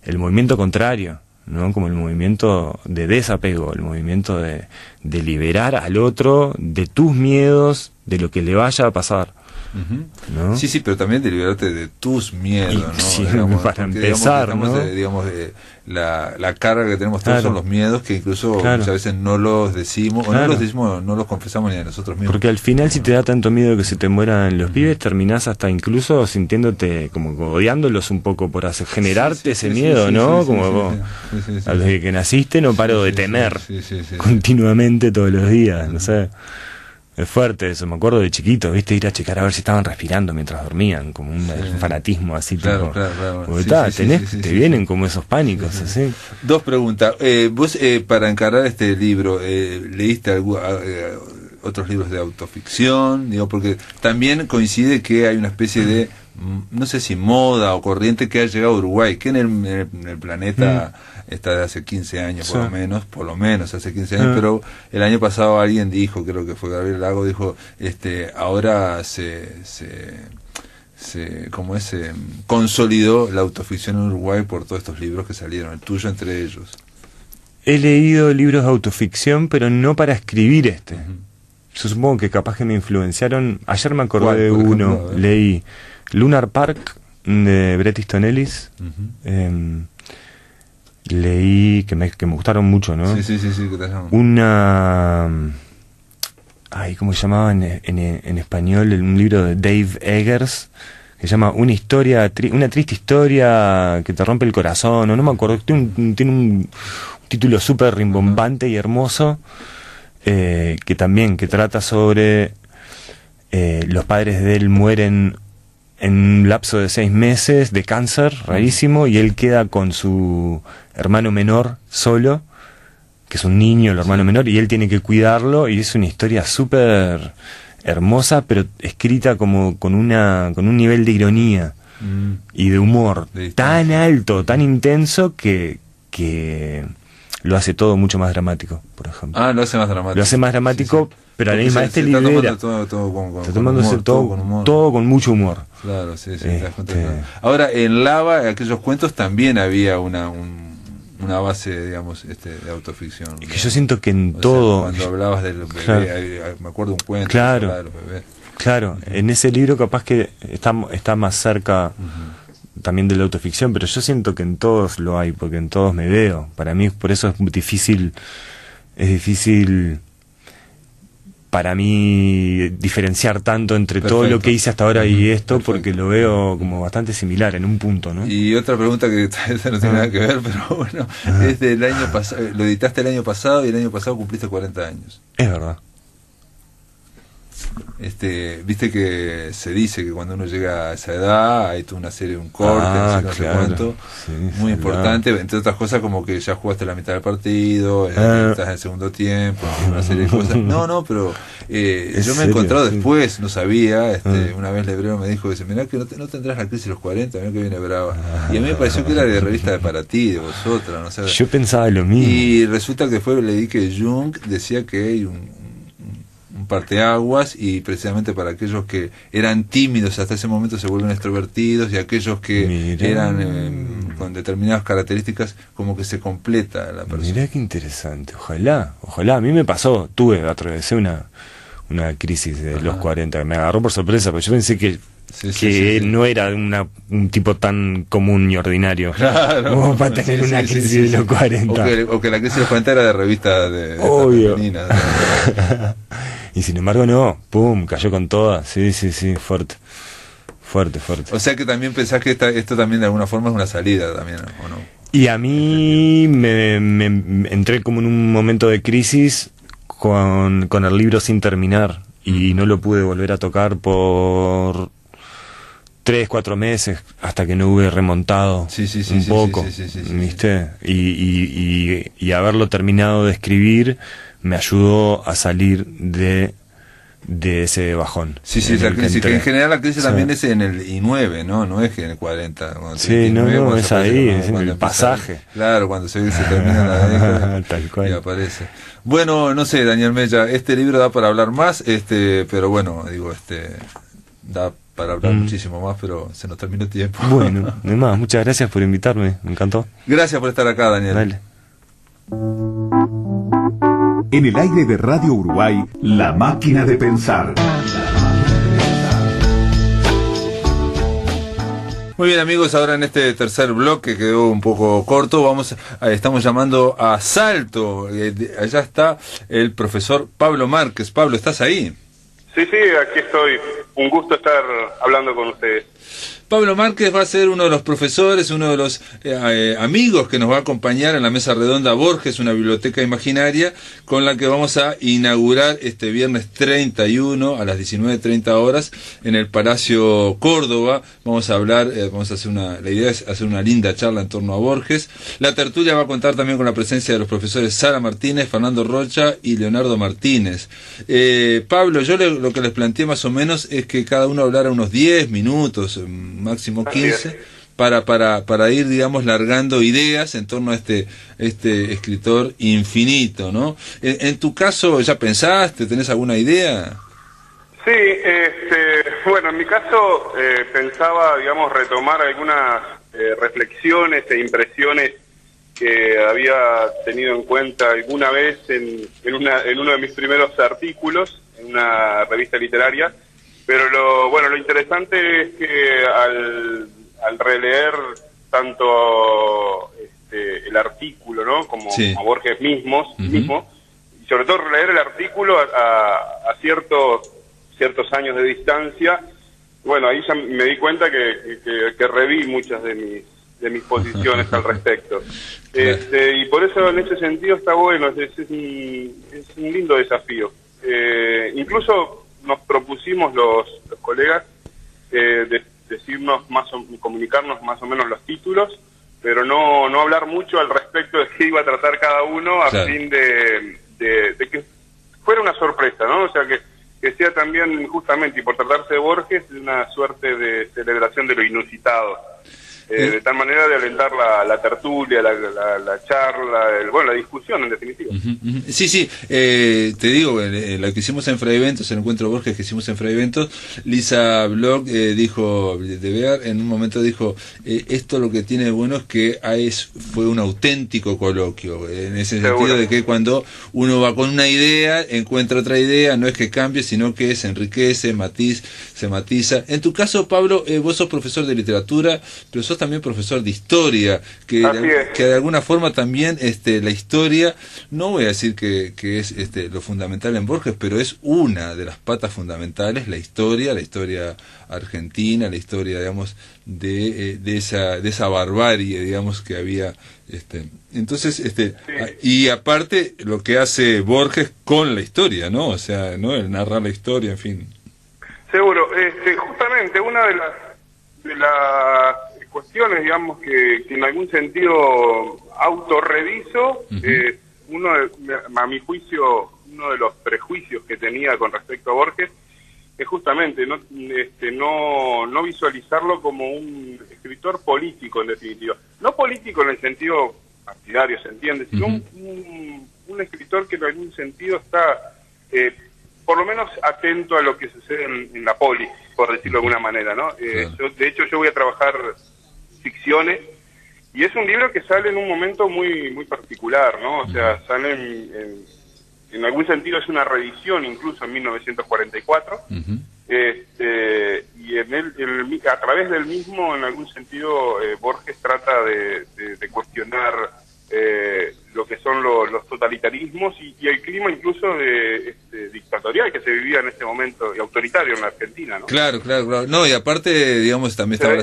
[SPEAKER 2] el movimiento contrario, ¿no? Como el movimiento de desapego, el movimiento de liberar al otro de tus miedos, de lo que le vaya a pasar. ¿No?
[SPEAKER 1] Sí, pero también de liberarte de tus miedos, ¿no?
[SPEAKER 2] Sí, para empezar,
[SPEAKER 1] digamos, la carga que tenemos todos son los miedos, que incluso muchas veces no los decimos, o no los decimos, no los confesamos ni a nosotros mismos.
[SPEAKER 2] Porque al final, si te da tanto miedo que se te mueran los pibes, terminás hasta incluso sintiéndote como odiándolos un poco por generarte ese miedo, ¿no? A los que naciste no paro de temer continuamente todos los días, no sé. Es fuerte eso, me acuerdo de chiquito, ¿viste? Ir a checar a ver si estaban respirando mientras dormían, como un fanatismo así,
[SPEAKER 1] claro.
[SPEAKER 2] Te vienen como esos pánicos, así.
[SPEAKER 1] Dos preguntas. Vos, para encarar este libro, ¿leíste otros libros de autoficción? Digo, porque también coincide que hay una especie de, no sé si moda o corriente que ha llegado a Uruguay, que en el planeta está de hace 15 años por lo menos hace 15 años, pero el año pasado alguien dijo, creo que fue Gabriel Lago, dijo, ahora se consolidó la autoficción en Uruguay por todos estos libros que salieron, el tuyo entre ellos.
[SPEAKER 2] He leído libros de autoficción, pero no para escribir este. Yo supongo que capaz que me influenciaron. Ayer me acordé de uno, leí Lunar Park de Bret Easton Ellis. Leí que me gustaron mucho, ¿no?
[SPEAKER 1] Sí, que te llaman.
[SPEAKER 2] Una, ¿cómo se llamaba en español? Un libro de Dave Eggers que se llama una triste historia que te rompe el corazón, o no me acuerdo. Tiene un título súper rimbombante y hermoso, que trata sobre los padres de él mueren en un lapso de 6 meses de cáncer rarísimo, y él queda con su hermano menor solo, que es un niño, el hermano menor, y él tiene que cuidarlo, y es una historia súper hermosa, pero escrita como con un nivel de ironía y de humor tan alto, tan intenso, que lo hace todo mucho más dramático, por ejemplo.
[SPEAKER 1] Lo hace más dramático.
[SPEAKER 2] Lo hace más dramático, pero a la misma vez te libera. Está tomándose todo con mucho humor.
[SPEAKER 1] Claro, te das cuenta. Ahora, en Lava, aquellos cuentos también había una base, digamos, de autoficción.
[SPEAKER 2] Es que yo siento que en todo...
[SPEAKER 1] Cuando hablabas del bebé, me acuerdo un cuento.
[SPEAKER 2] Claro,
[SPEAKER 1] de los bebés.
[SPEAKER 2] Claro, en ese libro capaz que está más cerca también de la autoficción, pero yo siento que en todos lo hay, porque en todos me veo. Para mí, por eso es difícil para mí diferenciar tanto entre todo lo que hice hasta ahora y esto, porque lo veo como bastante similar en un punto, ¿no?
[SPEAKER 1] Y otra pregunta que tal vez no tiene nada que ver, pero bueno, es del año pasado. Lo editaste el año pasado, y el año pasado cumpliste 40 años.
[SPEAKER 2] Es verdad.
[SPEAKER 1] Viste que se dice que cuando uno llega a esa edad hay toda una serie, un corte, no sé cuánto, muy importante, entre otras cosas, como que ya jugaste la mitad del partido, estás en el segundo tiempo, una serie de cosas. Pero yo me he encontrado después, no sabía, una vez Lebrero me dijo, dice, mirá que no tendrás la crisis de los 40, mirá que viene brava. Y a mí me pareció que era de revista de para ti, de vosotras, no sé.
[SPEAKER 2] Yo pensaba lo mismo.
[SPEAKER 1] Y resulta que después leí que Jung decía que hay un parteaguas, y precisamente para aquellos que eran tímidos hasta ese momento se vuelven extrovertidos, y aquellos que eran con determinadas características, como que se completa la persona.
[SPEAKER 2] Mirá qué interesante, ojalá, a mí me pasó, atravesé una crisis de los 40, que me agarró por sorpresa, porque yo pensé que él no era un tipo tan común y ordinario,
[SPEAKER 1] claro,
[SPEAKER 2] como para tener una crisis de los 40.
[SPEAKER 1] O que la crisis de los 40 era de revista de
[SPEAKER 2] obvio.
[SPEAKER 1] Femenina.
[SPEAKER 2] Y sin embargo no, pum, cayó con toda, sí, fuerte.
[SPEAKER 1] O sea que también pensás que esto también de alguna forma es una salida también, ¿o no?
[SPEAKER 2] Y a mí me entré como en un momento de crisis con el libro sin terminar y no lo pude volver a tocar por 3-4 meses hasta que no hube remontado un poco, ¿viste? Y haberlo terminado de escribir me ayudó a salir de ese bajón.
[SPEAKER 1] La crisis, que en general la crisis también es en el I9, ¿no? No es que en el 40.
[SPEAKER 2] Sí, no, es ahí, es en el pasaje.
[SPEAKER 1] Claro, cuando se termina la década
[SPEAKER 2] tal cual.
[SPEAKER 1] Y aparece. Bueno, no sé, Daniel Mella, este libro da para hablar más, pero bueno, da para hablar muchísimo más, pero se nos terminó el tiempo.
[SPEAKER 2] Bueno, además, muchas gracias por invitarme, me encantó.
[SPEAKER 1] Gracias por estar acá, Daniel.
[SPEAKER 2] Dale.
[SPEAKER 3] En el aire de Radio Uruguay, La Máquina de Pensar.
[SPEAKER 1] Muy bien, amigos, ahora en este tercer bloque que quedó un poco corto, estamos llamando a Salto. Allá está el profesor Pablo Márquez. Pablo, ¿estás ahí?
[SPEAKER 4] Sí, aquí estoy. Un gusto estar hablando con ustedes.
[SPEAKER 1] Pablo Márquez va a ser uno de los profesores, uno de los amigos que nos va a acompañar en la mesa redonda Borges, una biblioteca imaginaria, con la que vamos a inaugurar este viernes 31 a las 19:30 horas en el Palacio Córdoba. Vamos a hablar, la idea es hacer una linda charla en torno a Borges. La tertulia va a contar también con la presencia de los profesores Sara Martínez, Fernando Rocha y Leonardo Martínez. Pablo, yo lo que les planteé más o menos es que cada uno hablara unos 10 minutos, máximo 15, para ir, digamos, largando ideas en torno a este escritor infinito, ¿no? En tu caso, ¿ya pensaste? ¿Tenés alguna idea?
[SPEAKER 4] Sí, bueno, en mi caso pensaba, digamos, retomar algunas reflexiones e impresiones que había tenido en cuenta alguna vez en uno de mis primeros artículos en una revista literaria. Pero lo interesante es que al releer tanto el artículo, ¿no? Como a Borges mismo, y sobre todo releer el artículo a ciertos años de distancia, bueno, ahí ya me di cuenta que reví muchas de mis posiciones al respecto. Y por eso en ese sentido está bueno, es un lindo desafío. Incluso nos propusimos los colegas comunicarnos más o menos los títulos, pero no hablar mucho al respecto de qué iba a tratar cada uno, a fin de que fuera una sorpresa, ¿no? O sea, que sea también, justamente, y por tratarse de Borges, una suerte de celebración de lo inusitado. De tal manera de alentar la tertulia, la charla, la discusión en definitiva.
[SPEAKER 1] Sí, te digo, lo que hicimos en Fraiventos, el encuentro Borges que hicimos en Fraiventos, Lisa Bloch dijo, de Bear, en un momento dijo, esto lo que tiene de bueno es que fue un auténtico coloquio, en ese sentido de que cuando uno va con una idea, encuentra otra idea, no es que cambie, sino que se enriquece, se matiza. En tu caso, Pablo, vos sos profesor de literatura, pero sos también profesor de historia, que de alguna forma también la historia, no voy a decir que es lo fundamental en Borges, pero es una de las patas fundamentales, la historia argentina, la historia, digamos, de esa barbarie, digamos, que había. Entonces, y aparte lo que hace Borges con la historia, ¿no? O sea, ¿no? El narrar la historia, en fin.
[SPEAKER 4] Seguro, justamente una de las cuestiones, digamos, que en algún sentido autorreviso, a mi juicio, uno de los prejuicios que tenía con respecto a Borges es justamente no visualizarlo como un escritor político, en definitiva. No político en el sentido partidario, se entiende, sino un escritor que en algún sentido está por lo menos atento a lo que sucede en la polis, por decirlo de alguna manera, ¿no? De hecho, yo voy a trabajar ficciones Y es un libro que sale en un momento muy muy particular, ¿no? O sea, sale en algún sentido es una reedición, incluso en 1944, y en a través del mismo, en algún sentido, Borges trata de cuestionar lo que son los totalitarismos y el clima incluso dictatorial que se vivía en este momento, y autoritario en la Argentina, ¿no?
[SPEAKER 1] Claro. No, y aparte, digamos, también estaba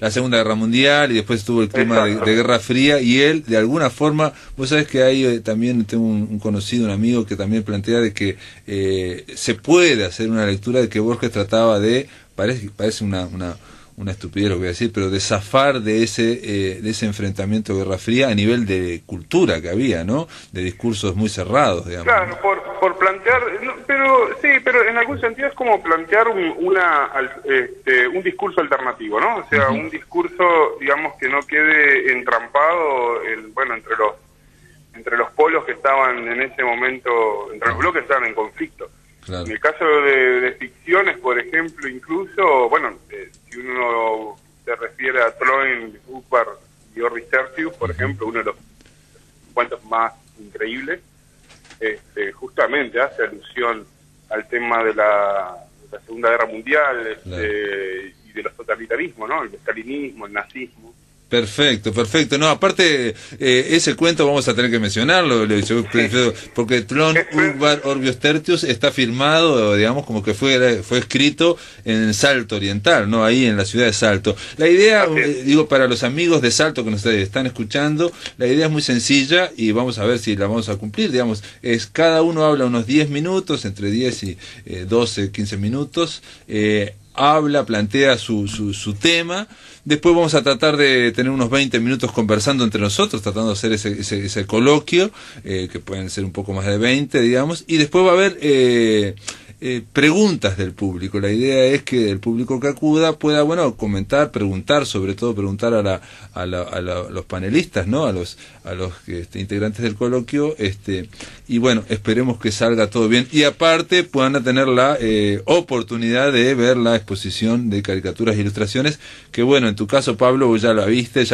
[SPEAKER 1] la Segunda Guerra Mundial, y después estuvo el clima de Guerra Fría, y él, de alguna forma, vos sabés que hay también, tengo un conocido, un amigo, que también plantea de que se puede hacer una lectura de que Borges trataba de, parece una estupidez lo que voy a decir, pero de zafar de ese enfrentamiento de Guerra Fría a nivel de cultura que había, ¿no? De discursos muy cerrados, digamos.
[SPEAKER 4] Claro, por plantear, pero en algún sentido es como plantear un discurso alternativo, ¿no? O sea, un discurso, digamos, que no quede entrampado entre los polos que estaban en ese momento, entre los bloques que estaban en conflicto. Claro. En el caso de ficciones, por ejemplo, incluso, si uno se refiere a Troin, Upar y Orvis Tertius, por ejemplo, uno de los cuentos más increíbles, justamente hace alusión al tema de la Segunda Guerra Mundial,
[SPEAKER 1] claro,
[SPEAKER 4] y de los totalitarismos, ¿no? El estalinismo, el nazismo.
[SPEAKER 1] Perfecto. No, aparte, ese cuento vamos a tener que mencionarlo, porque Tron Urbar Orbios Tertius está firmado, digamos, como que fue escrito en Salto Oriental, ¿no? Ahí en la ciudad de Salto. La idea, digo, para los amigos de Salto que nos están escuchando, la idea es muy sencilla y vamos a ver si la vamos a cumplir, digamos, cada uno habla unos 10 minutos, entre 10 y 12, 15 minutos, plantea su tema. Después vamos a tratar de tener unos 20 minutos conversando entre nosotros, tratando de hacer ese coloquio, que pueden ser un poco más de 20, digamos, y después va a haber preguntas del público. La idea es que el público que acuda pueda, comentar, preguntar, sobre todo preguntar a los panelistas, ¿no? A los integrantes del coloquio, y esperemos que salga todo bien. Y aparte puedan tener la oportunidad de ver la exposición de caricaturas e ilustraciones, que en tu caso, Pablo, vos ya viste,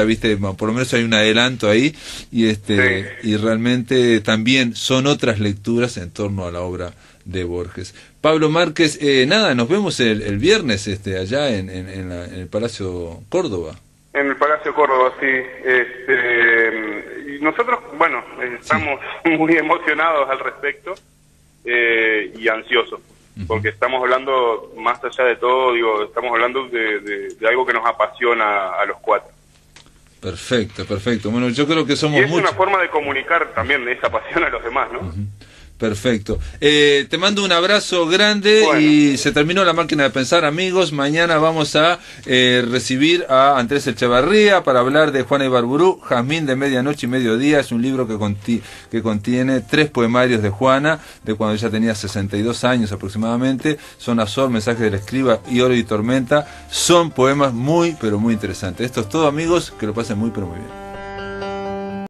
[SPEAKER 1] por lo menos hay un adelanto ahí, y y realmente también son otras lecturas en torno a la obra de Borges. Pablo Márquez, nos vemos el viernes allá en el Palacio Córdoba.
[SPEAKER 4] En el Palacio Córdoba, sí. Y nosotros, estamos muy emocionados al respecto y ansiosos, porque estamos hablando, más allá de todo, estamos hablando de algo que nos apasiona a los cuatro.
[SPEAKER 1] Perfecto. Bueno, yo creo que somos muchos.
[SPEAKER 4] Y es una forma de comunicar también esa pasión a los demás, ¿no?
[SPEAKER 1] Perfecto. Te mando un abrazo grande y se terminó La Máquina de Pensar, amigos. Mañana vamos a recibir a Andrés Echevarría para hablar de Juana Ibarburu, Jazmín de Medianoche y Mediodía. Es un libro que contiene 3 poemarios de Juana, de cuando ella tenía 62 años aproximadamente. Son Azor, Mensajes del Escriba y Oro y Tormenta. Son poemas muy, pero muy interesantes. Esto es todo, amigos. Que lo pasen muy, pero muy bien.